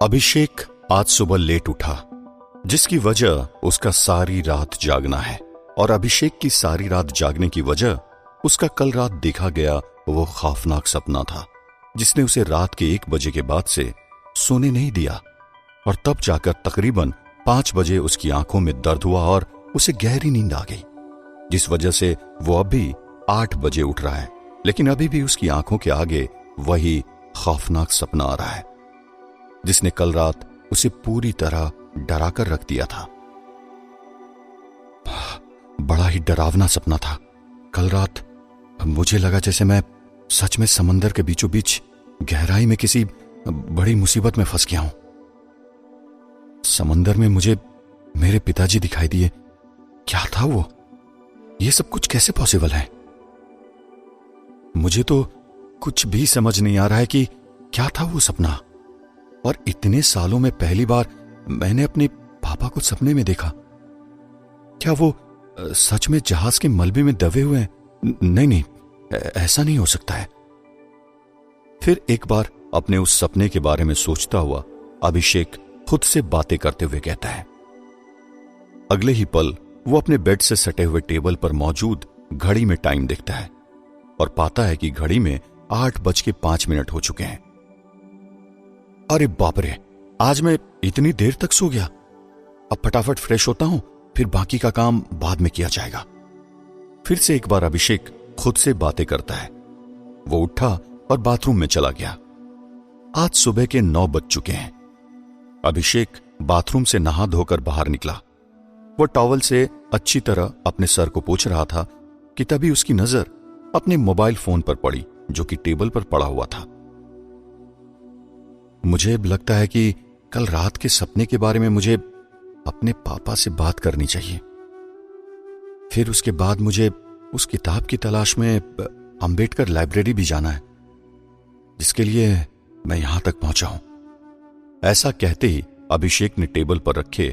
अभिषेक आज सुबह लेट उठा, जिसकी वजह उसका सारी रात जागना है। और अभिषेक की सारी रात जागने की वजह उसका कल रात देखा गया वो खौफनाक सपना था, जिसने उसे रात के 1 बजे के बाद से सोने नहीं दिया। और तब जाकर तकरीबन 5 बजे उसकी आंखों में दर्द हुआ और उसे गहरी नींद आ गई, जिस वजह से वो अभी 8 बजे उठ रहा है, लेकिन अभी भी उसकी आंखों के आगे वही खौफनाक सपना आ रहा है, जिसने कल रात उसे पूरी तरह डरा कर रख दिया था। बड़ा ही डरावना सपना था। कल रात मुझे लगा जैसे मैं सच में समंदर के बीचों बीच गहराई में किसी बड़ी मुसीबत में फंस गया हूं। समंदर में मुझे मेरे पिताजी दिखाई दिए। क्या था वो? ये सब कुछ कैसे पॉसिबल है? मुझे तो कुछ भी समझ नहीं आ रहा है कि क्या था वो सपना। और इतने सालों में पहली बार मैंने अपने पापा को सपने में देखा। क्या वो सच में जहाज के मलबे में दबे हुए हैं? नहीं, ऐसा नहीं हो सकता है। फिर एक बार अपने उस सपने के बारे में सोचता हुआ अभिषेक खुद से बातें करते हुए कहता है। अगले ही पल वो अपने बेड से सटे हुए टेबल पर मौजूद घड़ी में टाइम देखता है और पाता है कि घड़ी में 8:05 हो चुके हैं। अरे बाप रे, आज मैं इतनी देर तक सो गया। अब फटाफट फ्रेश होता हूं, फिर बाकी का काम बाद में किया जाएगा। फिर से एक बार अभिषेक खुद से बातें करता है। वो उठा और बाथरूम में चला गया। आज सुबह के 9 बज चुके हैं। अभिषेक बाथरूम से नहा धोकर बाहर निकला। वो टॉवल से अच्छी तरह अपने सर को पोंछ रहा था कि तभी उसकी नजर अपने मोबाइल फोन पर पड़ी, जो कि टेबल पर पड़ा हुआ था। मुझे लगता है कि कल रात के सपने के बारे में मुझे अपने पापा से बात करनी चाहिए। फिर उसके बाद मुझे उस किताब की तलाश में अंबेडकर लाइब्रेरी भी जाना है, जिसके लिए मैं यहां तक पहुंचा हूं। ऐसा कहते ही अभिषेक ने टेबल पर रखे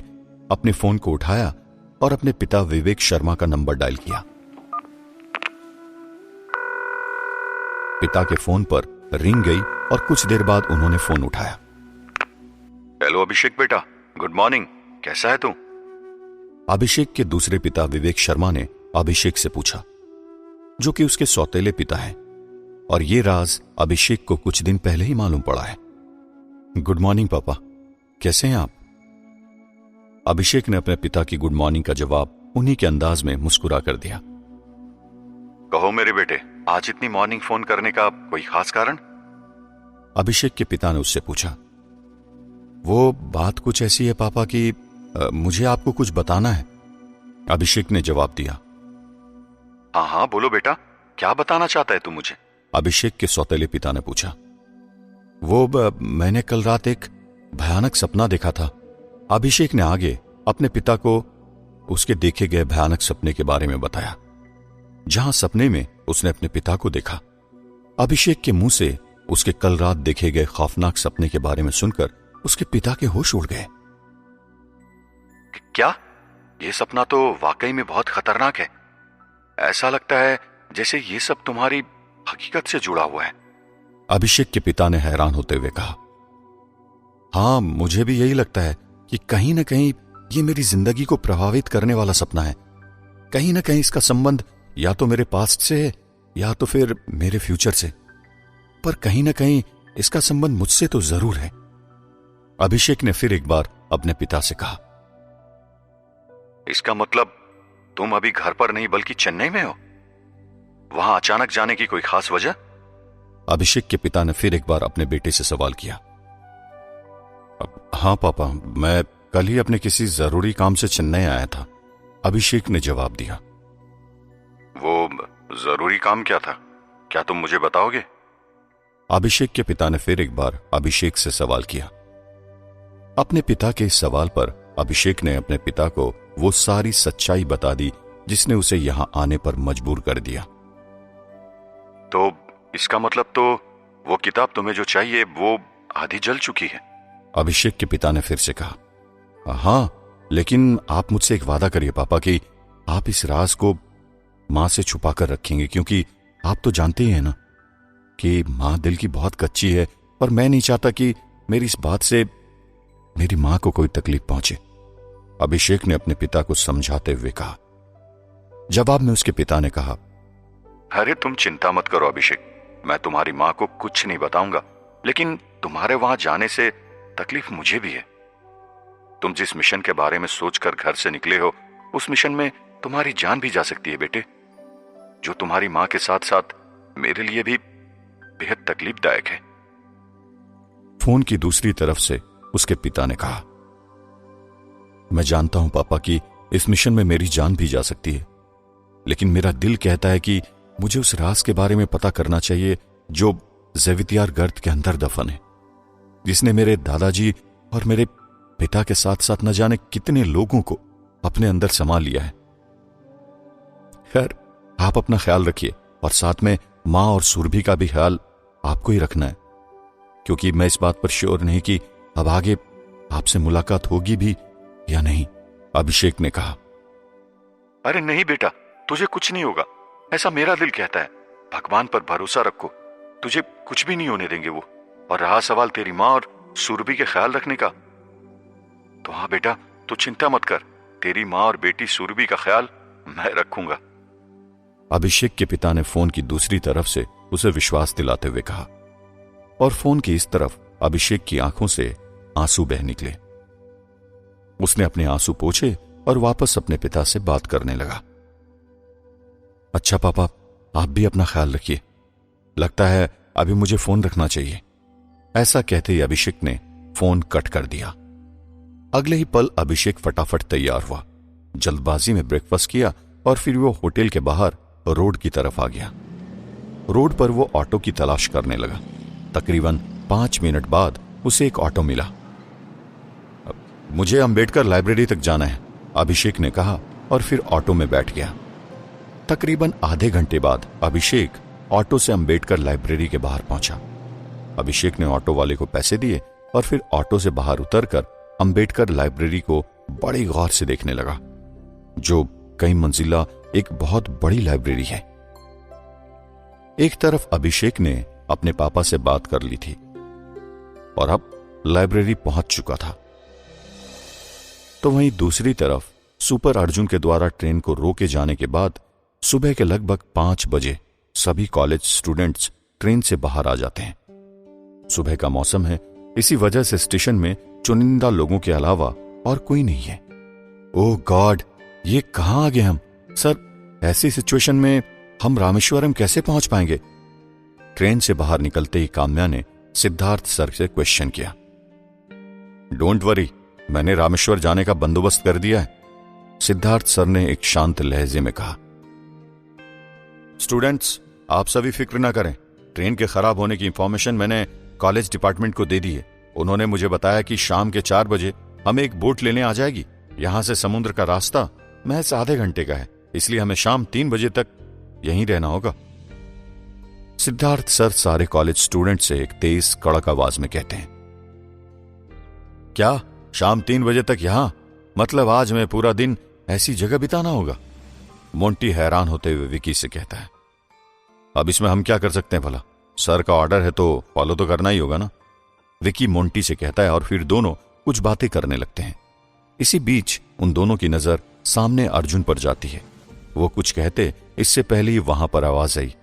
अपने फोन को उठाया और अपने पिता विवेक शर्मा का नंबर डायल किया। पिता के फोन पर रिंग गई और कुछ देर बाद उन्होंने फोन उठाया। हेलो अभिषेक बेटा, गुड मॉर्निंग, कैसा है तू? अभिषेक के दूसरे पिता विवेक शर्मा ने अभिषेक से पूछा, जो कि उसके सौतेले पिता हैं, और ये राज अभिषेक को कुछ दिन पहले ही मालूम पड़ा है। गुड मॉर्निंग पापा, कैसे हैं आप? अभिषेक ने अपने पिता की गुड मॉर्निंग का जवाब उन्हीं के अंदाज में मुस्कुरा कर दिया। कहो मेरे बेटे, आज इतनी मॉर्निंग फोन करने का कोई खास कारण? अभिषेक के पिता ने उससे पूछा। वो बात कुछ ऐसी है पापा कि मुझे आपको कुछ बताना है, अभिषेक ने जवाब दिया। हाँ हाँ बोलो बेटा, क्या बताना चाहता है तू मुझे? अभिषेक के सौतेले पिता ने पूछा। मैंने कल रात एक भयानक सपना देखा था। अभिषेक ने आगे अपने पिता को उसके देखे गए भयानक सपने के बारे में बताया। जहां सपने में उसने अपने पिता को देखा, अभिषेक के मुंह से उसके कल रात देखे गए खौफनाक सपने के बारे में सुनकर उसके पिता के होश उड़ गए। क्या? यह सपना तो वाकई में बहुत खतरनाक है। ऐसा लगता है जैसे ये सब तुम्हारी हकीकत से जुड़ा हुआ है। अभिषेक के पिता ने हैरान होते हुए कहा। हां, मुझे भी यही लगता है कि कहीं ना कहीं ये मेरी जिंदगी को प्रभावित करने वाला सपना है। कहीं ना कहीं इसका संबंध या तो मेरे पास्ट से है या तो फिर मेरे फ्यूचर से, पर कहीं ना कहीं इसका संबंध मुझसे तो जरूर है। अभिषेक ने फिर एक बार अपने पिता से कहा। इसका मतलब तुम अभी घर पर नहीं बल्कि चेन्नई में हो? वहां अचानक जाने की कोई खास वजह? अभिषेक के पिता ने फिर एक बार अपने बेटे से सवाल किया। हाँ पापा, मैं कल ही अपने किसी जरूरी काम से चेन्नई आया था, अभिषेक ने जवाब दिया। वो जरूरी काम क्या था? क्या तुम मुझे बताओगे? अभिषेक के पिता ने फिर एक बार अभिषेक से सवाल किया। अपने पिता के इस सवाल पर अभिषेक ने अपने पिता को वो सारी सच्चाई बता दी जिसने उसे यहां आने पर मजबूर कर दिया। तो इसका मतलब तो वो किताब तुम्हें जो चाहिए वो आधी जल चुकी है? अभिषेक के पिता ने फिर से कहा। हां, लेकिन आप मुझसे एक वादा करिए पापा कि आप इस राज को मां से छुपा कर रखेंगे, क्योंकि आप तो जानते ही हैं ना कि मां दिल की बहुत कच्ची है और मैं नहीं चाहता कि मेरी इस बात से मेरी मां को कोई तकलीफ पहुंचे, अभिषेक ने अपने पिता को समझाते हुए कहा। जवाब में उसके पिता ने कहा, अरे तुम चिंता मत करो अभिषेक, मैं तुम्हारी मां को कुछ नहीं बताऊंगा, लेकिन तुम्हारे वहां जाने से तकलीफ मुझे भी है। तुम जिस मिशन के बारे में सोचकर घर से निकले हो, उस मिशन में तुम्हारी जान भी जा सकती है बेटे, जो तुम्हारी मां के साथ साथ मेरे लिए भी बेहद तकलीफदायक है। फोन की दूसरी तरफ से उसके पिता ने कहा, मैं जानता हूं पापा कि इस मिशन में मेरी जान भी जा सकती है, लेकिन मेरा दिल कहता है कि मुझे उस राज के बारे में पता करना चाहिए जो ज़ेवितियार गर्त के अंदर दफन है, जिसने मेरे दादाजी और मेरे पिता के साथ साथ न जाने कितने लोगों को अपने अंदर समा लिया है। खैर, आप अपना ख्याल रखिए और साथ में मां और सुरभि का भी ख्याल आपको ही रखना है, क्योंकि मैं इस बात पर श्योर नहीं कि अब आगे आपसे मुलाकात होगी भी या नहीं, अभिषेक ने कहा। अरे नहीं बेटा, तुझे कुछ नहीं होगा, ऐसा मेरा दिल कहता है। भगवान पर भरोसा रखो, तुझे कुछ भी नहीं होने देंगे वो। और रहा सवाल तेरी मां और सुरभि के ख्याल रखने का, तो हाँ बेटा, तू चिंता मत कर, तेरी मां और बेटी सुरभि का ख्याल मैं रखूंगा। अभिषेक के पिता ने फोन की दूसरी तरफ से उसे विश्वास दिलाते हुए कहा, और फोन की इस तरफ अभिषेक की आंखों से आंसू बह निकले। उसने अपने आंसू पोंछे और वापस अपने पिता से बात करने लगा। अच्छा पापा, आप भी अपना ख्याल रखिए, लगता है अभी मुझे फोन रखना चाहिए। ऐसा कहते ही अभिषेक ने फोन कट कर दिया। अगले ही पल अभिषेक फटाफट तैयार हुआ, जल्दबाजी में ब्रेकफास्ट किया और फिर वो होटल के बाहर रोड की तरफ आ गया। रोड पर वो ऑटो की तलाश करने लगा। तकरीबन 5 मिनट बाद उसे एक ऑटो मिला। मुझे अंबेडकर लाइब्रेरी तक जाना है, अभिषेक ने कहा और फिर ऑटो में बैठ गया। तकरीबन आधे घंटे बाद अभिषेक ऑटो से अंबेडकर लाइब्रेरी के बाहर पहुंचा। अभिषेक ने ऑटो वाले को पैसे दिए और फिर ऑटो से बाहर उतरकर अंबेडकर लाइब्रेरी को बड़ी गौर से देखने लगा, जो कई मंजिला एक बहुत बड़ी लाइब्रेरी है। एक तरफ अभिषेक ने अपने पापा से बात कर ली थी और अब लाइब्रेरी पहुंच चुका था, तो वहीं दूसरी तरफ सुपर अर्जुन के द्वारा ट्रेन को रोके जाने के बाद सुबह के लगभग 5 बजे सभी कॉलेज स्टूडेंट्स ट्रेन से बाहर आ जाते हैं। सुबह का मौसम है, इसी वजह से स्टेशन में चुनिंदा लोगों के अलावा और कोई नहीं है। ओह गॉड, ये कहां आ गए हम? सर, ऐसी सिचुएशन में हम रामेश्वरम कैसे पहुंच पाएंगे? ट्रेन से बाहर निकलते ही काम्या ने सिद्धार्थ सर से क्वेश्चन किया। डोंट वरी, मैंने रामेश्वर जाने का बंदोबस्त कर दिया है, सिद्धार्थ सर ने एक शांत लहजे में कहा। स्टूडेंट्स, आप सभी फिक्र ना करें, ट्रेन के खराब होने की इंफॉर्मेशन मैंने कॉलेज डिपार्टमेंट को दे दी है। उन्होंने मुझे बताया कि शाम के 4 बजे हमें एक बोट लेने आ जाएगी। यहां से समुद्र का रास्ता महज आधे घंटे का है, इसलिए हमें शाम 3 बजे तक यहीं रहना होगा। सिद्धार्थ सर सारे कॉलेज स्टूडेंट से एक तेज कड़क आवाज में कहते हैं। क्या शाम 3 बजे तक यहां? मतलब आज मैं पूरा दिन ऐसी जगह बिताना होगा? मोंटी हैरान होते हुए विकी से कहता है। अब इसमें हम क्या कर सकते हैं भला? सर का ऑर्डर है तो फॉलो तो करना ही होगा ना, विकी मोंटी से कहता है और फिर दोनों कुछ बातें करने लगते हैं। इसी बीच उन दोनों की नजर सामने अर्जुन पर जाती है। वो कुछ कहते इससे पहले ही वहां पर आवाज आई।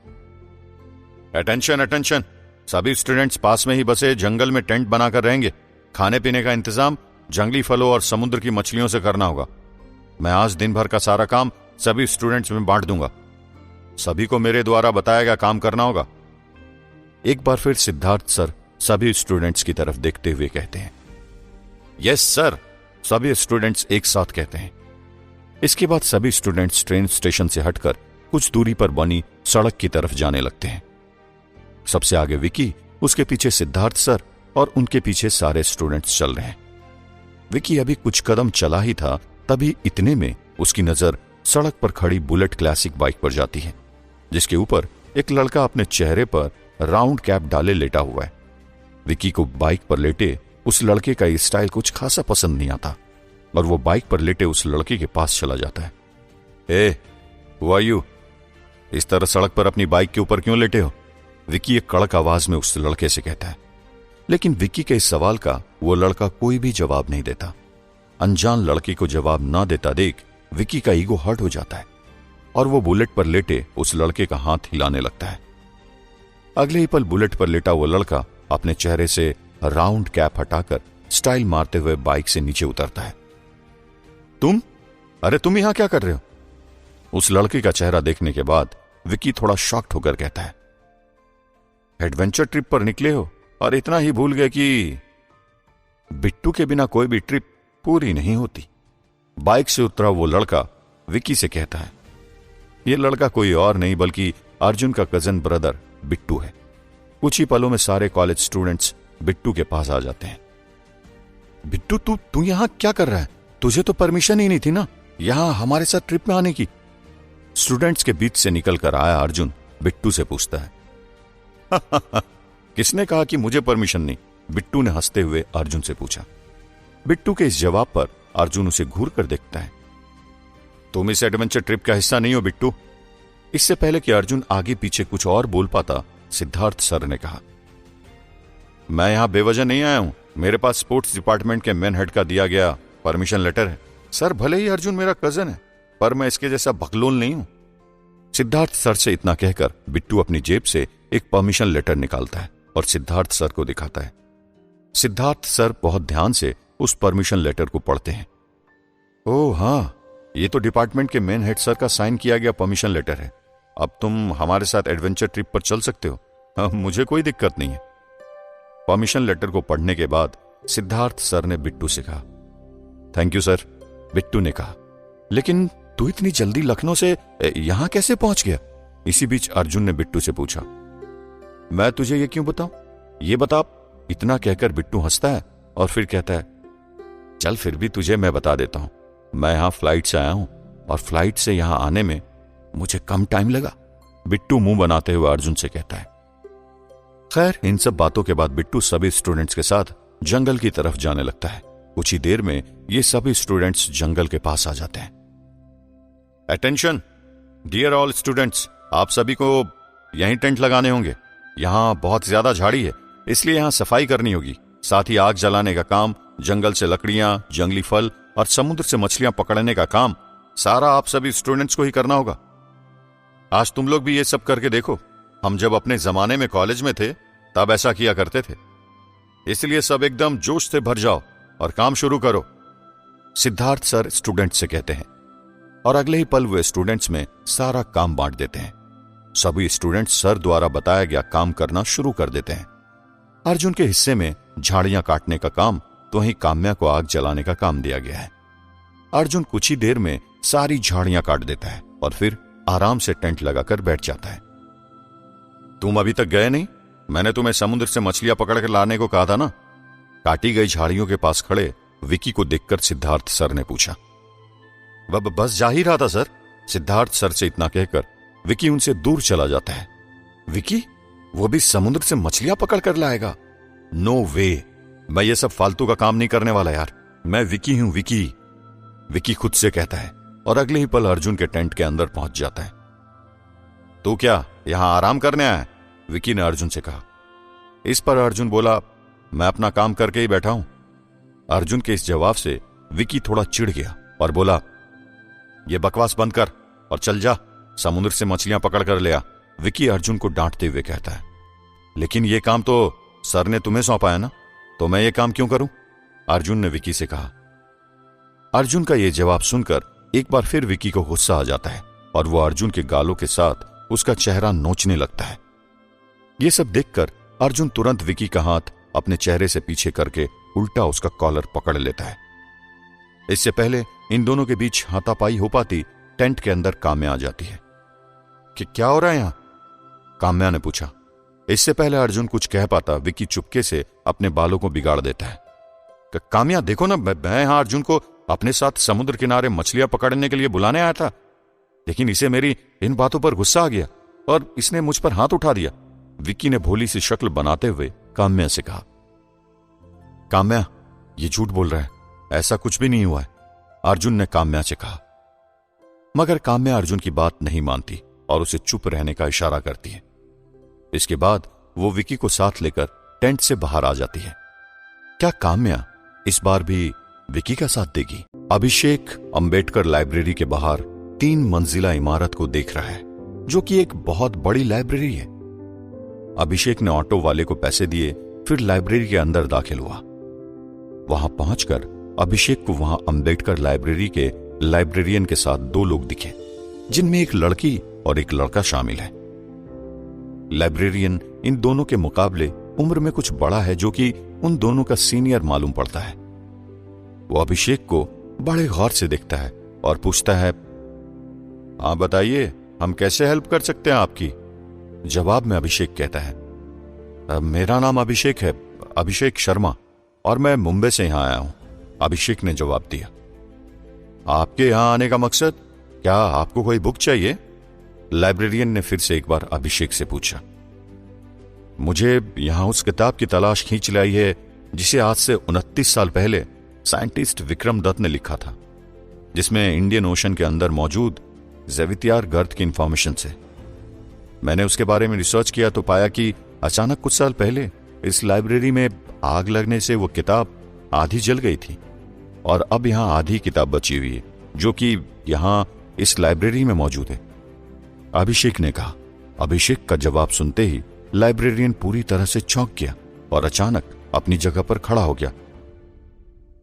अटेंशन अटेंशन, सभी स्टूडेंट्स पास में ही बसे जंगल में टेंट बनाकर रहेंगे। खाने पीने का इंतजाम जंगली फलों और समुद्र की मछलियों से करना होगा। मैं आज दिन भर का सारा काम सभी स्टूडेंट्स में बांट दूंगा। सभी को मेरे द्वारा बताया गया काम करना होगा। एक बार फिर सिद्धार्थ सर सभी स्टूडेंट्स की तरफ देखते हुए कहते हैं। यस सर, सभी स्टूडेंट्स एक साथ कहते हैं। इसके बाद सभी स्टूडेंट्स ट्रेन स्टेशन से हटकर कुछ दूरी पर बनी सड़क की तरफ जाने लगते हैं। सबसे आगे विकी, उसके पीछे सिद्धार्थ सर और उनके पीछे सारे स्टूडेंट्स चल रहे हैं। विकी अभी कुछ कदम चला ही था, तभी इतने में उसकी नजर सड़क पर खड़ी बुलेट क्लासिक बाइक पर जाती है, जिसके ऊपर एक लड़का अपने चेहरे पर राउंड कैप डाले लेटा हुआ है। विकी को बाइक पर लेटे उस लड़के का ये स्टाइल कुछ खासा पसंद नहीं आता और वो बाइक पर लेटे उस लड़के के पास चला जाता है। ए, हु आर यू? इस तरह सड़क पर अपनी बाइक के ऊपर क्यों लेटे हो? विकी एक कड़क आवाज में उस लड़के से कहता है। लेकिन विक्की के इस सवाल का वो लड़का कोई भी जवाब नहीं देता। अनजान लड़के को जवाब ना देता देख विक्की का ईगो हर्ट हो जाता है और वो बुलेट पर लेटे उस लड़के का हाथ हिलाने लगता है। अगले ही पल बुलेट पर लेटा वो लड़का अपने चेहरे से राउंड कैप हटाकर स्टाइल मारते हुए बाइक से नीचे उतरता है। तुम यहां क्या कर रहे हो? उस लड़के का चेहरा देखने के बाद विक्की थोड़ा शॉक्ड होकर कहता है, एडवेंचर ट्रिप पर निकले हो और इतना ही भूल गए कि बिट्टू के बिना कोई भी ट्रिप पूरी नहीं होती। बाइक से उतरा वो लड़का विक्की से कहता है, यह लड़का कोई और नहीं बल्कि अर्जुन का कजन ब्रदर बिट्टू है। कुछ ही पलों में सारे कॉलेज स्टूडेंट्स बिट्टू के पास आ जाते हैं। बिट्टू तू यहां क्या कर रहा है? तुझे तो परमिशन ही नहीं थी ना यहां हमारे साथ ट्रिप में आने की। स्टूडेंट्स के बीच से निकलकर आया अर्जुन बिट्टू से पूछता है। किसने कहा कि मुझे परमिशन नहीं? बिट्टू ने हंसते हुए अर्जुन से पूछा। बिट्टू के इस जवाब पर अर्जुन उसे घूर कर देखता है। तुम इस एडवेंचर ट्रिप का हिस्सा नहीं हो बिट्टू। इससे पहले कि अर्जुन आगे पीछे कुछ और बोल पाता, सिद्धार्थ सर ने कहा, मैं यहां बेवजह नहीं आया हूं। मेरे पास स्पोर्ट्स डिपार्टमेंट के मेन हेड का दिया गया परमिशन लेटर है। सर, भले ही अर्जुन मेरा कजन है पर मैं इसके जैसा बकलोल नहीं हूं। सिद्धार्थ सर से इतना कहकर बिट्टू अपनी जेब से एक परमिशन लेटर निकालता है और सिद्धार्थ सर को दिखाता है। सिद्धार्थ सर बहुत ध्यान से उस परमिशन लेटर को पढ़ते हैं। ओह हाँ, ये तो डिपार्टमेंट के मेन हेड सर का साइन किया गया परमिशन लेटर है। अब तुम हमारे साथ एडवेंचर ट्रिप पर चल सकते हो। हाँ, मुझे कोई दिक्कत नहीं है। परमिशन लेटर को पढ़ने के बाद सिद्धार्थ सर ने बिट्टू से कहा, थैंक यू सर। बिट्टू ने कहा, लेकिन तू इतनी जल्दी लखनऊ से यहां कैसे पहुंच गया? इसी बीच अर्जुन ने बिट्टू से पूछा। मैं तुझे ये क्यों बताऊं? ये बता। इतना कहकर बिट्टू हंसता है और फिर कहता है, चल फिर भी तुझे मैं बता देता हूं। मैं यहां फ्लाइट से आया हूं और फ्लाइट से यहां आने में मुझे कम टाइम लगा। बिट्टू मुंह बनाते हुए अर्जुन से कहता है। खैर, इन सब बातों के बाद बिट्टू सभी स्टूडेंट्स के साथ जंगल की तरफ जाने लगता है। कुछ ही देर में ये सभी स्टूडेंट्स जंगल के पास आ जाते हैं। अटेंशन डियर ऑल स्टूडेंट्स, आप सभी को यहीं टेंट लगाने होंगे। यहां बहुत ज्यादा झाड़ी है, इसलिए यहां सफाई करनी होगी। साथ ही आग जलाने का काम, जंगल से लकड़ियां, जंगली फल और समुद्र से मछलियां पकड़ने का काम सारा आप सभी स्टूडेंट्स को ही करना होगा। आज तुम लोग भी ये सब करके देखो। हम जब अपने जमाने में कॉलेज में थे तब ऐसा किया करते थे। इसलिए सब एकदम जोश से भर जाओ और काम शुरू करो। सिद्धार्थ सर स्टूडेंट्स से कहते हैं और अगले ही पल वे स्टूडेंट्स में सारा काम बांट देते हैं। सभी स्टूडेंट्स सर द्वारा बताया गया काम करना शुरू कर देते हैं। अर्जुन के हिस्से में झाड़ियां काटने का काम, तो वहीं काम्या को आग जलाने का काम दिया गया है। अर्जुन कुछ ही देर में सारी झाड़ियां काट देता है और फिर आराम से टेंट लगाकर बैठ जाता है। तुम अभी तक गए नहीं? मैंने तुम्हें समुद्र से मछलियां पकड़कर लाने को कहा था ना? काटी गई झाड़ियों के पास खड़े विकी को देखकर सिद्धार्थ सर ने पूछा। बस जा ही रहा था सर। सिद्धार्थ सर से इतना कहकर विकी उनसे दूर चला जाता है। विकी? वो भी समुद्र से मछलियां पकड़ कर लाएगा? नो वे, मैं ये सब फालतू का काम नहीं करने वाला यार। मैं विकी हूं, विकी। विकी खुद से कहता है और अगले ही पल अर्जुन के टेंट के अंदर पहुंच जाता है। तू क्या यहां आराम करने आया है? विकी ने अर्जुन से कहा। इस पर अर्जुन बोला, मैं अपना काम करके ही बैठा हूं। अर्जुन के इस जवाब से विकी थोड़ा चिढ़ गया और बोला, ये बकवास बंद कर और चल जा, समुद्र से मछलियां पकड़ कर ले आ। विकी अर्जुन को डांटते हुए कहता है, लेकिन ये काम तो सर ने तुम्हें सौंपा है ना, तो मैं ये काम क्यों करूं? अर्जुन ने विकी से कहा। अर्जुन का यह जवाब सुनकर एक बार फिर विकी को गुस्सा आ जाता है और वो अर्जुन के गालों के साथ उसका चेहरा नोचने लगता है। यह सब देखकर अर्जुन तुरंत विकी का हाथ अपने चेहरे से पीछे करके उल्टा उसका कॉलर पकड़ लेता है। इससे पहले इन दोनों के बीच हाथापाई हो पाती, टेंट के अंदर काम्या आ जाती है। कि क्या हो रहा है यहां? काम्या ने पूछा। इससे पहले अर्जुन कुछ कह पाता, विकी चुपके से अपने बालों को बिगाड़ देता है। काम्या देखो ना, मैं यहां अर्जुन को अपने साथ समुद्र किनारे मछलियां पकड़ने के लिए बुलाने आया था, लेकिन इसे मेरी इन बातों पर गुस्सा आ गया और इसने मुझ पर हाथ उठा दिया। विकी ने भोली सी शक्ल बनाते हुए काम्या से कहा। काम्या, ये झूठ बोल रहा है, ऐसा कुछ भी नहीं हुआ है, अर्जुन ने काम्या से कहा। मगर काम्या अर्जुन की बात नहीं मानती और उसे चुप रहने का इशारा करती है। इसके बाद वो विकी को साथ लेकर टेंट से बाहर आ जाती है। क्या काम्या इस बार भी विकी का साथ देगी? अभिषेक अंबेडकर लाइब्रेरी के बाहर 3 मंजिला इमारत को देख रहा है, जो कि एक बहुत बड़ी लाइब्रेरी है। अभिषेक ने ऑटो वाले को पैसे दिए, फिर लाइब्रेरी के अंदर दाखिल हुआ। वहां पहुंचकर अभिषेक को वहां अंबेडकर लाइब्रेरी के लाइब्रेरियन के साथ 2 लोग दिखे, जिनमें एक लड़की और एक लड़का शामिल है। लाइब्रेरियन इन दोनों के मुकाबले उम्र में कुछ बड़ा है, जो कि उन दोनों का सीनियर मालूम पड़ता है। वो अभिषेक को बड़े गौर से देखता है और पूछता है, हाँ बताइए, हम कैसे हेल्प कर सकते हैं आपकी? जवाब में अभिषेक कहता है, मेरा नाम अभिषेक है, अभिषेक शर्मा, और मैं मुंबई से यहां आया हूं। अभिषेक ने जवाब दिया। आपके यहां आने का मकसद? क्या आपको कोई बुक चाहिए? लाइब्रेरियन ने फिर से एक बार अभिषेक से पूछा। मुझे यहां उस किताब की तलाश खींच लाई है जिसे आज से 29 साल पहले साइंटिस्ट विक्रम दत्त ने लिखा था, जिसमें इंडियन ओशन के अंदर मौजूद ज़ेवितियार गर्त की इंफॉर्मेशन से। मैंने उसके बारे में रिसर्च किया तो पाया कि अचानक कुछ साल पहले इस लाइब्रेरी में आग लगने से वो किताब आधी जल गई थी, और अब यहां आधी किताब बची हुई है, जो कि यहां इस लाइब्रेरी में मौजूद है। अभिषेक ने कहा। अभिषेक का जवाब सुनते ही लाइब्रेरियन पूरी तरह से चौंक गया और अचानक अपनी जगह पर खड़ा हो गया।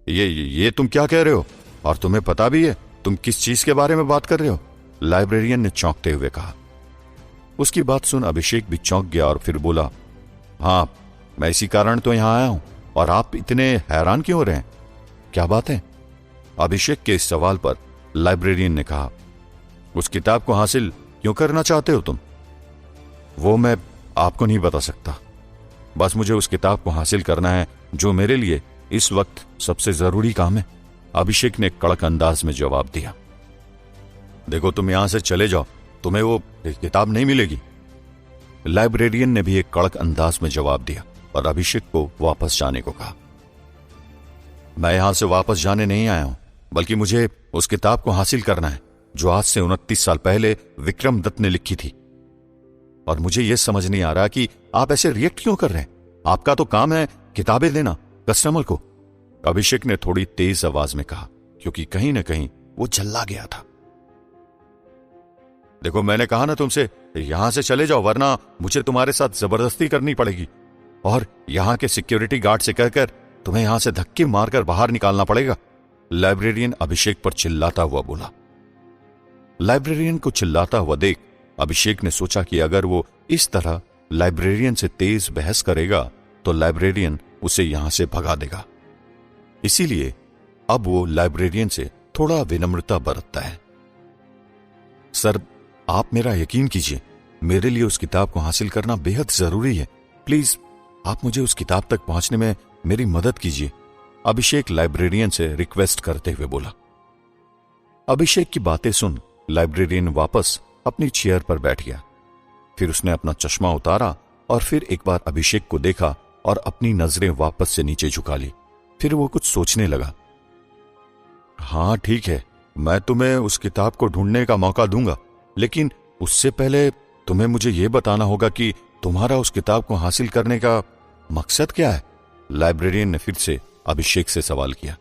ये तुम क्या कह रहे हो? और तुम्हें पता भी है तुम किस चीज के बारे में बात कर रहे हो? लाइब्रेरियन ने चौंकते हुए कहा। उसकी बात सुन अभिषेक भी चौंक गया और फिर बोला, हाँ, मैं इसी कारण तो यहां आया हूं, और आप इतने हैरान क्यों हो रहे हैं? क्या बात है? अभिषेक के इस सवाल पर लाइब्रेरियन ने कहा, उस किताब को हासिल क्यों करना चाहते हो तुम? वो मैं आपको नहीं बता सकता, बस मुझे उस किताब को हासिल करना है जो मेरे लिए इस वक्त सबसे जरूरी काम है, अभिषेक ने कड़क अंदाज में जवाब दिया। देखो, तुम यहां से चले जाओ, तुम्हें वो किताब नहीं मिलेगी। लाइब्रेरियन ने भी एक कड़क अंदाज में जवाब दिया और अभिषेक को वापस जाने को कहा। मैं यहां से वापस जाने नहीं आया हूं, बल्कि मुझे उस किताब को हासिल करना है जो आज से 29 साल पहले विक्रम दत्त ने लिखी थी। और मुझे यह समझ नहीं आ रहा कि आप ऐसे रिएक्ट क्यों कर रहे हैं? आपका तो काम है किताबें देना कस्टमर को, अभिषेक ने थोड़ी तेज आवाज में कहा, क्योंकि कहीं ना कहीं वो झल्ला गया था। देखो, मैंने कहा ना तुमसे, यहां से चले जाओ, वरना मुझे तुम्हारे साथ जबरदस्ती करनी पड़ेगी, और यहां के सिक्योरिटी गार्ड से कहकर तुम्हें यहां से धक्के मारकर बाहर निकालना पड़ेगा, लाइब्रेरियन अभिषेक पर चिल्लाता हुआ बोला। लाइब्रेरियन को चिल्लाता हुआ देख अभिषेक ने सोचा कि अगर वो इस तरह लाइब्रेरियन से तेज बहस करेगा तो लाइब्रेरियन उसे यहां से भगा देगा। इसीलिए अब वो लाइब्रेरियन से थोड़ा विनम्रता बरतता है। सर, आप मेरा यकीन कीजिए, मेरे लिए उस किताब को हासिल करना बेहद जरूरी है। प्लीज आप मुझे उस किताब तक पहुंचने में मेरी मदद कीजिए, अभिषेक लाइब्रेरियन से रिक्वेस्ट करते हुए बोला। अभिषेक की बातें सुन लाइब्रेरियन वापस अपनी चेयर पर बैठ गया। फिर उसने अपना चश्मा उतारा और फिर एक बार अभिषेक को देखा और अपनी नजरें वापस से नीचे झुका ली। फिर वो कुछ सोचने लगा। हाँ ठीक है, मैं तुम्हें उस किताब को ढूंढने का मौका दूंगा, लेकिन उससे पहले तुम्हें मुझे यह बताना होगा कि तुम्हारा उस किताब को हासिल करने का मकसद क्या है? लाइब्रेरियन ने फिर से अभिषेक से सवाल किया।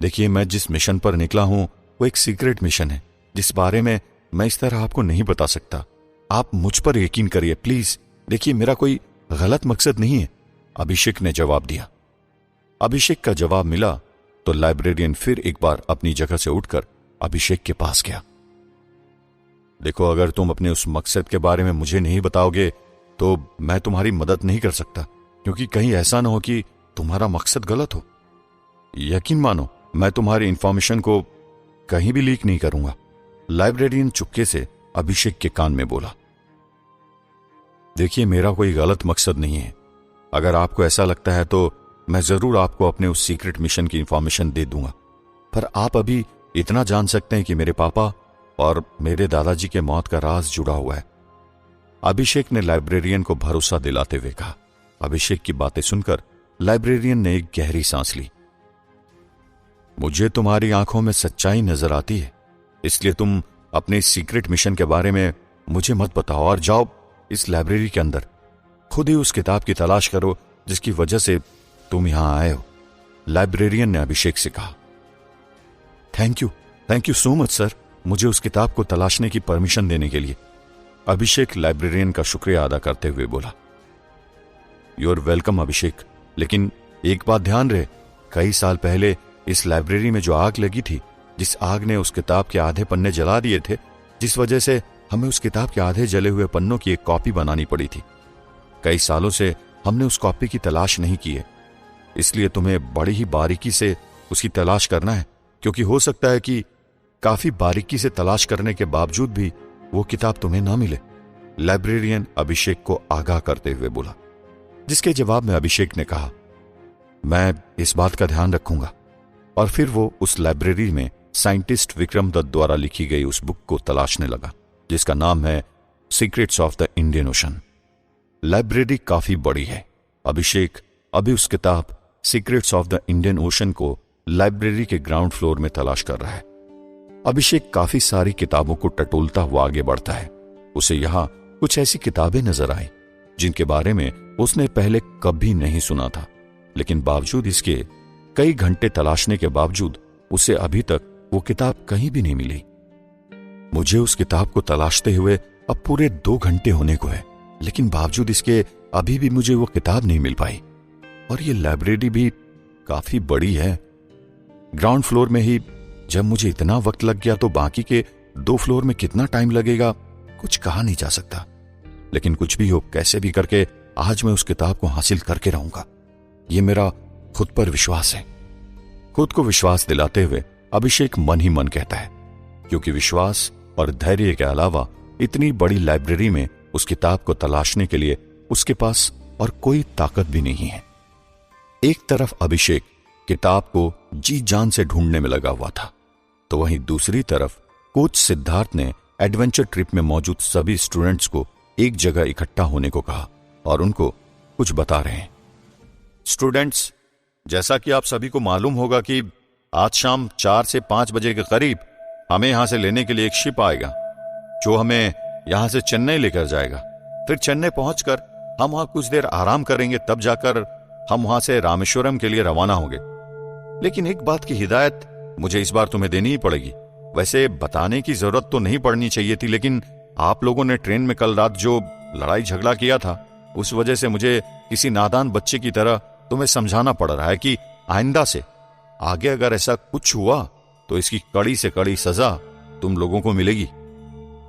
देखिए, मैं जिस मिशन पर निकला हूं वो एक सीक्रेट मिशन है, जिस बारे में मैं इस तरह आपको नहीं बता सकता। आप मुझ पर यकीन करिए प्लीज। देखिए, मेरा कोई गलत मकसद नहीं है, अभिषेक ने जवाब दिया। अभिषेक का जवाब मिला तो लाइब्रेरियन फिर एक बार अपनी जगह से उठकर अभिषेक के पास गया। देखो, अगर तुम अपने उस मकसद के बारे में मुझे नहीं बताओगे तो मैं तुम्हारी मदद नहीं कर सकता, क्योंकि कहीं ऐसा ना हो कि तुम्हारा मकसद गलत हो। यकीन मानो, मैं तुम्हारी इंफॉर्मेशन को कहीं भी लीक नहीं करूंगा, लाइब्रेरियन चुपके से अभिषेक के कान में बोला। देखिए, मेरा कोई गलत मकसद नहीं है। अगर आपको ऐसा लगता है तो मैं जरूर आपको अपने उस सीक्रेट मिशन की इंफॉर्मेशन दे दूंगा, पर आप अभी इतना जान सकते हैं कि मेरे पापा और मेरे दादाजी के मौत का राज जुड़ा हुआ है, अभिषेक ने लाइब्रेरियन को भरोसा दिलाते हुए कहा। अभिषेक की बातें सुनकर लाइब्रेरियन ने एक गहरी सांस ली। मुझे तुम्हारी आंखों में सच्चाई नजर आती है, इसलिए तुम अपने सीक्रेट मिशन के बारे में मुझे मत बताओ और जाओ इस लाइब्रेरी के अंदर, खुद ही उस किताब की तलाश करो जिसकी वजह से तुम यहां आए हो, लाइब्रेरियन ने अभिषेक से कहा। Thank you so much sir, मुझे उस किताब को तलाशने की परमिशन देने के लिए, अभिषेक लाइब्रेरियन का शुक्रिया अदा करते हुए बोला। यू आर वेलकम अभिषेक, लेकिन एक बात ध्यान रहे, कई साल पहले इस लाइब्रेरी में जो आग लगी थी, जिस आग ने उस किताब के आधे पन्ने जला दिए थे, जिस वजह से हमें उस किताब के आधे जले हुए पन्नों की एक कॉपी बनानी पड़ी थी, कई सालों से हमने उस कॉपी की तलाश नहीं की है। इसलिए तुम्हें बड़ी ही बारीकी से उसकी तलाश करना है, क्योंकि हो सकता है कि काफी बारीकी से तलाश करने के बावजूद भी वो किताब तुम्हें ना मिले, लाइब्रेरियन अभिषेक को आगाह करते हुए बोला। जिसके जवाब में अभिषेक ने कहा, मैं इस बात का ध्यान रखूंगा। और फिर वो उस लाइब्रेरी में साइंटिस्ट विक्रम दत्त द्वारा लिखी गई उस बुक को तलाशने लगा, जिसका नाम है secrets of the Indian ocean. Library काफी बड़ी है। अभिषेक अभी उस किताब secrets of the Indian ocean को लाइब्रेरी के ग्राउंड फ्लोर में तलाश कर रहा है। अभिषेक काफी सारी किताबों को टटोलता हुआ आगे बढ़ता है। उसे यहां कुछ ऐसी किताबें नजर आई जिनके बारे में उसने पहले कभी नहीं सुना था, लेकिन बावजूद इसके कई घंटे तलाशने के बावजूद उसे अभी तक वो किताब कहीं भी नहीं मिली। मुझे उस किताब को तलाशते हुए अब पूरे 2 घंटे होने को है, लेकिन बावजूद इसके अभी भी मुझे वो किताब नहीं मिल पाई। और ये लाइब्रेरी भी काफी बड़ी है। ग्राउंड फ्लोर में ही जब मुझे इतना वक्त लग गया तो बाकी के 2 फ्लोर में कितना टाइम लगेगा कुछ कहा नहीं जा सकता। लेकिन कुछ भी हो, कैसे भी करके आज मैं उस किताब को हासिल करके रहूंगा, ये मेरा खुद पर विश्वास है। खुद को विश्वास दिलाते हुए अभिषेक मन ही मन कहता है, क्योंकि विश्वास और धैर्य के अलावा इतनी बड़ी लाइब्रेरी में उस किताब को तलाशने के लिए उसके पास और कोई ताकत भी नहीं है। एक तरफ अभिषेक किताब को जी जान से ढूंढने में लगा हुआ था, तो वहीं दूसरी तरफ कोच सिद्धार्थ ने एडवेंचर ट्रिप में मौजूद सभी स्टूडेंट्स को एक जगह इकट्ठा होने को कहा और उनको कुछ बता रहे हैं। स्टूडेंट्स, जैसा कि आप सभी को मालूम होगा कि आज शाम 4 से 5 बजे के करीब हमें यहां से लेने के लिए एक शिप आएगा जो हमें यहां से चेन्नई लेकर जाएगा। फिर चेन्नई पहुंचकर हम वहां कुछ देर आराम करेंगे, तब जाकर हम वहां से रामेश्वरम के लिए रवाना होंगे। लेकिन एक बात की हिदायत मुझे इस बार तुम्हें देनी ही पड़ेगी। वैसे बताने की जरूरत तो नहीं पड़नी चाहिए थी, लेकिन आप लोगों ने ट्रेन में कल रात जो लड़ाई झगड़ा किया था, उस वजह से मुझे किसी नादान बच्चे की तरह तुम्हें समझाना पड़ रहा है कि आइंदा से आगे अगर ऐसा कुछ हुआ तो इसकी कड़ी से कड़ी सजा तुम लोगों को मिलेगी।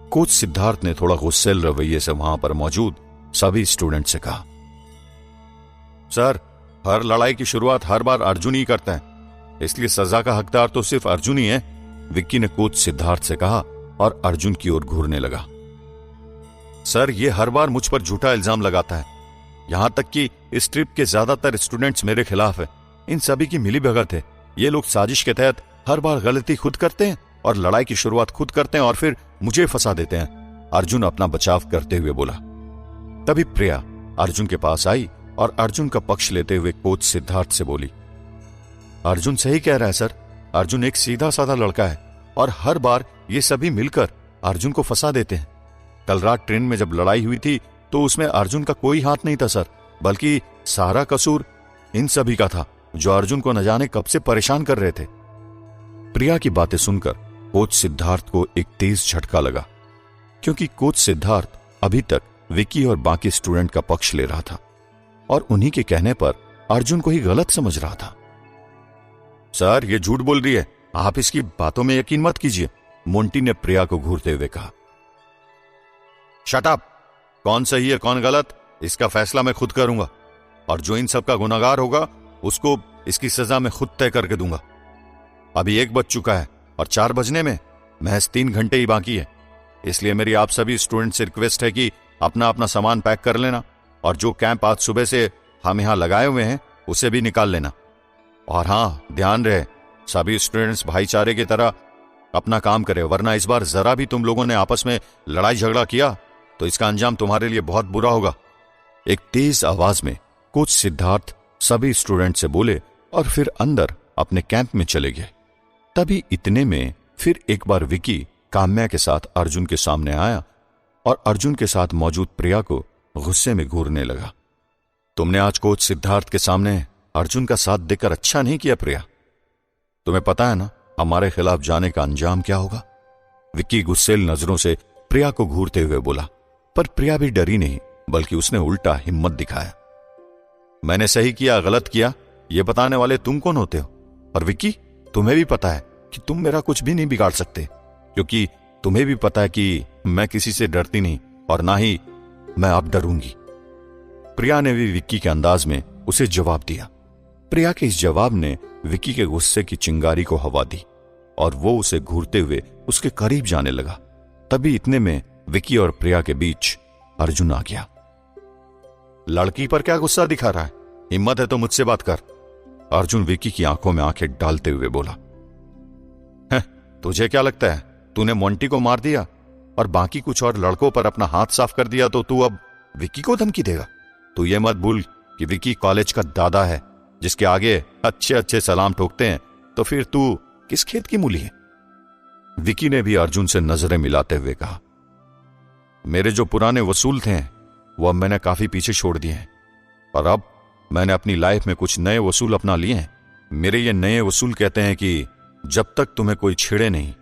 कोच सिद्धार्थ ने थोड़ा गुस्सैल रवैये से वहां पर मौजूद सभी स्टूडेंट से कहा। सर, हर लड़ाई की शुरुआत हर बार अर्जुन ही करता है, इसलिए सजा का हकदार तो सिर्फ अर्जुन ही है, विक्की ने कोच सिद्धार्थ से कहा और अर्जुन की ओर घूरने लगा। सर, ये हर बार मुझ पर झूठा इल्जाम लगाता है, यहां तक कि इस ट्रिप के ज्यादातर स्टूडेंट्स मेरे खिलाफ है। इन सभी की मिलीभगत है। ये लोग साजिश के तहत हर बार गलती खुद करते हैं और लड़ाई की शुरुआत खुद करते हैं और फिर मुझे फंसा देते हैं, अर्जुन अपना बचाव करते हुए बोला। तभी प्रिया अर्जुन के पास आई और अर्जुन का पक्ष लेते हुए कोच सिद्धार्थ से बोली, अर्जुन सही कह रहा है सर, अर्जुन एक सीधा साधा लड़का है और हर बार ये सभी मिलकर अर्जुन को फंसा देते हैं। कल रात ट्रेन में जब लड़ाई हुई थी तो उसमें अर्जुन का कोई हाथ नहीं था सर, बल्कि सारा कसूर इन सभी का था जो अर्जुन को न जाने कब से परेशान कर रहे थे। प्रिया की बातें सुनकर कोच सिद्धार्थ को एक तेज झटका लगा, क्योंकि कोच सिद्धार्थ अभी तक विकी और बाकी स्टूडेंट का पक्ष ले रहा था और उन्हीं के कहने पर अर्जुन को ही गलत समझ रहा था। सर, ये झूठ बोल रही है, आप इसकी बातों में यकीन मत कीजिए, मोंटी ने प्रिया को घूरते हुए कहा। शट अप, कौन सही है कौन गलत इसका फैसला मैं खुद करूंगा और जो इन सब का गुनहगार होगा उसको इसकी सजा मैं खुद तय करके दूंगा। अभी 1 बज चुका है और 4 बजने में महज 3 घंटे ही बाकी है, इसलिए मेरी आप सभी स्टूडेंट से रिक्वेस्ट है कि अपना अपना सामान पैक कर लेना और जो कैंप आज सुबह से हम यहां लगाए हुए हैं उसे भी निकाल लेना। और हां, ध्यान रहे सभी स्टूडेंट्स भाईचारे की तरह अपना काम करें, वरना इस बार जरा भी तुम लोगों ने आपस में लड़ाई झगड़ा किया तो इसका अंजाम तुम्हारे लिए बहुत बुरा होगा। एक तेज आवाज में कोच सिद्धार्थ सभी स्टूडेंट से बोले और फिर अंदर अपने कैंप में चले गए। तभी इतने में फिर एक बार विकी काम्या के साथ अर्जुन के सामने आया और अर्जुन के साथ मौजूद प्रिया को गुस्से में घूरने लगा। तुमने आज कोच सिद्धार्थ के सामने अर्जुन का साथ देकर अच्छा नहीं किया प्रिया। तुम्हें पता है ना हमारे खिलाफ जाने का अंजाम क्या होगा। विक्की गुस्सेल नजरों से प्रिया को घूरते हुए बोला, पर प्रिया भी डरी नहीं, बल्कि उसने उल्टा हिम्मत दिखाया। मैंने सही किया गलत किया ये बताने वाले तुम कौन होते हो? और विक्की, तुम्हें भी पता है कि तुम मेरा कुछ भी नहीं बिगाड़ सकते, क्योंकि तुम्हें भी पता है कि मैं किसी से डरती नहीं और ना ही मैं अब डरूंगी। प्रिया ने भी विक्की के अंदाज में उसे जवाब दिया। प्रिया के इस जवाब ने विक्की के गुस्से की चिंगारी को हवा दी और वो उसे घूरते हुए उसके करीब जाने लगा। तभी इतने में विक्की और प्रिया के बीच अर्जुन आ गया। लड़की पर क्या गुस्सा दिखा रहा है? हिम्मत है तो मुझसे बात कर। अर्जुन विक्की की आंखों में आंखें डालते हुए बोला। है, तुझे क्या लगता है तूने मोंटी को मार दिया और बाकी कुछ और लड़कों पर अपना हाथ साफ कर दिया तो तू अब विक्की को धमकी देगा? तू ये मत भूल कि विक्की कॉलेज का दादा है, जिसके आगे अच्छे अच्छे सलाम ठोकते हैं, तो फिर तू किस खेत की मूली है? विक्की ने भी अर्जुन से नजरें मिलाते हुए कहा, मेरे जो पुराने वसूल थे वो अब मैंने काफी पीछे छोड़ दिए हैं और अब मैंने अपनी लाइफ में कुछ नए वसूल अपना लिए हैं। मेरे ये नए वसूल कहते हैं कि जब तक तुम्हें कोई छेड़े नहीं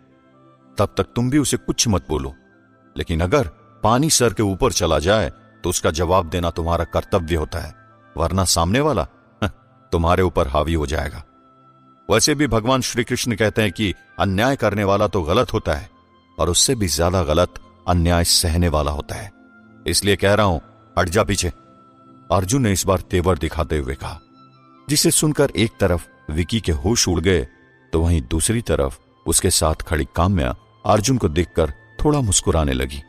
तब तक तुम भी उसे कुछ मत बोलो, लेकिन अगर पानी सर के ऊपर चला जाए तो उसका जवाब देना तुम्हारा कर्तव्य होता है, वरना सामने वाला तुम्हारे ऊपर हावी हो जाएगा। वैसे भी भगवान श्री कृष्ण कहते हैं कि अन्याय करने वाला तो गलत होता है और उससे भी ज्यादा गलत अन्याय सहने वाला होता है। इसलिए कह रहा हूं, हट जा पीछे। अर्जुन ने इस बार तेवर दिखाते हुए कहा, जिसे सुनकर एक तरफ विक्की के होश उड़ गए तो वहीं दूसरी तरफ उसके साथ खड़ी काम्या अर्जुन को देखकर थोड़ा मुस्कुराने लगी।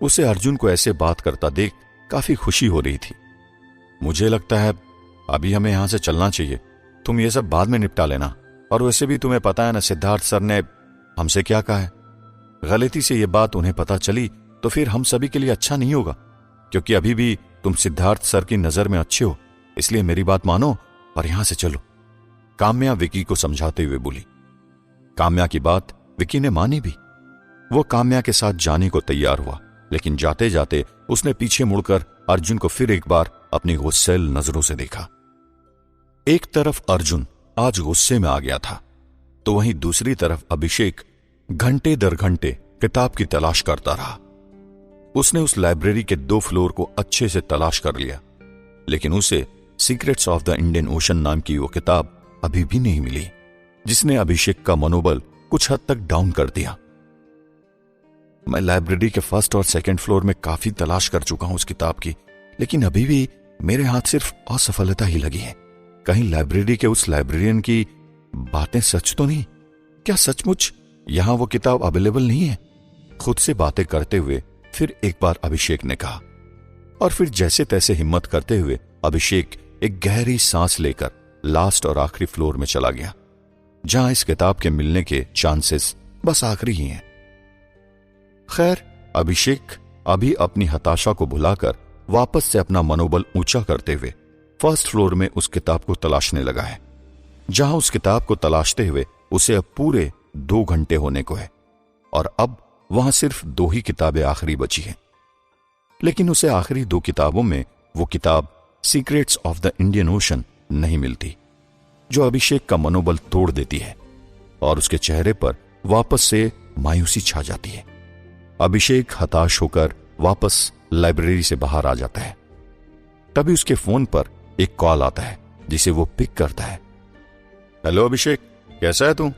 उसे अर्जुन को ऐसे बात करता देख काफी खुशी हो रही थी। मुझे लगता है अभी हमें यहां से चलना चाहिए, तुम ये सब बाद में निपटा लेना। और वैसे भी तुम्हें पता है ना सिद्धार्थ सर ने हमसे क्या कहा है। गलती से ये बात उन्हें पता चली तो फिर हम सभी के लिए अच्छा नहीं होगा, क्योंकि अभी भी तुम सिद्धार्थ सर की नजर में अच्छे हो। इसलिए मेरी बात मानो और यहां से चलो, काम्या विक्की को समझाते हुए बोली। काम्या की बात विक्की ने मानी भी। वो काम्या के साथ जाने को तैयार हुआ, लेकिन जाते जाते उसने पीछे मुड़कर अर्जुन को फिर एक बार अपनी गुस्सैल नजरों से देखा। एक तरफ अर्जुन आज गुस्से में आ गया था, तो वहीं दूसरी तरफ अभिषेक घंटे दर घंटे किताब की तलाश करता रहा। उसने उस लाइब्रेरी के 2 फ्लोर को अच्छे से तलाश कर लिया, लेकिन उसे secrets of the Indian ocean नाम की वो किताब अभी भी नहीं मिली, जिसने अभिषेक का मनोबल कुछ हद तक डाउन कर दिया। मैं लाइब्रेरी के 1st और 2nd फ्लोर में काफी तलाश कर चुका हूं उस किताब की, लेकिन अभी भी मेरे हाथ सिर्फ असफलता ही लगी है। कहीं लाइब्रेरी के उस लाइब्रेरियन की बातें सच तो नहीं? क्या सचमुच यहां वो किताब अवेलेबल नहीं है? खुद से बातें करते हुए फिर एक बार अभिषेक ने कहा, और फिर जैसे तैसे हिम्मत करते हुए अभिषेक एक गहरी सांस लेकर लास्ट और आखिरी फ्लोर में चला गया, जहां इस किताब के मिलने के चांसेस बस आखिरी ही हैं। खैर, अभिषेक अभी अपनी हताशा को भुलाकर वापस से अपना मनोबल ऊंचा करते हुए 1st फ्लोर में उस किताब को तलाशने लगा है, जहां उस किताब को तलाशते हुए उसे अब पूरे 2 घंटे होने को है और अब वहां सिर्फ 2 ही किताबें आखिरी बची हैं। लेकिन उसे आखिरी 2 किताबों में वो किताब secrets of the Indian ocean नहीं मिलती, जो अभिषेक का मनोबल तोड़ देती है और उसके चेहरे पर वापस से मायूसी छा जाती है। अभिषेक हताश होकर वापस लाइब्रेरी से बाहर आ जाता है। तभी उसके फोन पर एक कॉल आता है, जिसे वो पिक करता है। हेलो अभिषेक, कैसा है तू?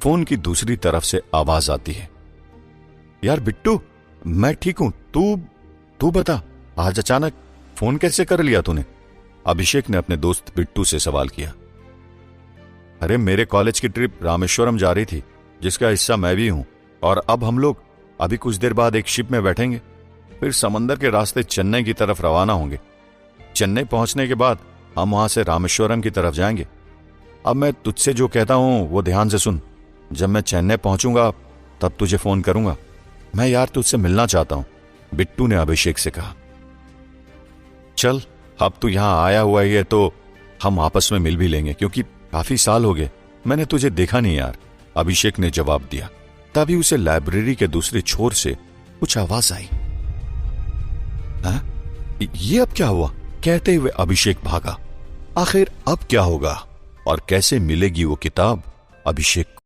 फोन की दूसरी तरफ से आवाज आती है, यार बिट्टू, मैं ठीक हूं, तू बता, आज अचानक फोन कैसे कर लिया तूने? अभिषेक ने अपने दोस्त बिट्टू से सवाल किया। अरे मेरे कॉलेज की ट्रिप रामेश्वरम जा रही थी, जिसका हिस्सा मैं भी हूं, और अब हम लोग अभी कुछ देर बाद एक शिप में बैठेंगे, फिर समंदर के रास्ते चेन्नई की तरफ रवाना होंगे। चेन्नई पहुंचने के बाद हम वहां से रामेश्वरम की तरफ जाएंगे। अब मैं तुझसे जो कहता हूं वो ध्यान से सुन। जब मैं चेन्नई पहुंचूंगा तब तुझे फोन करूंगा। मैं यार तुझसे मिलना चाहता हूं, बिट्टू ने अभिषेक से कहा। चल, अब तू यहां आया हुआ ही है तो हम आपस में मिल भी लेंगे, क्योंकि काफी साल हो गए मैंने तुझे देखा नहीं यार, अभिषेक ने जवाब दिया। तभी उसे लाइब्रेरी के दूसरे छोर से कुछ आवाज आई। हाँ? ये अब क्या हुआ? कहते हुए अभिषेक भागा। आखिर अब क्या होगा और कैसे मिलेगी वो किताब अभिषेक को?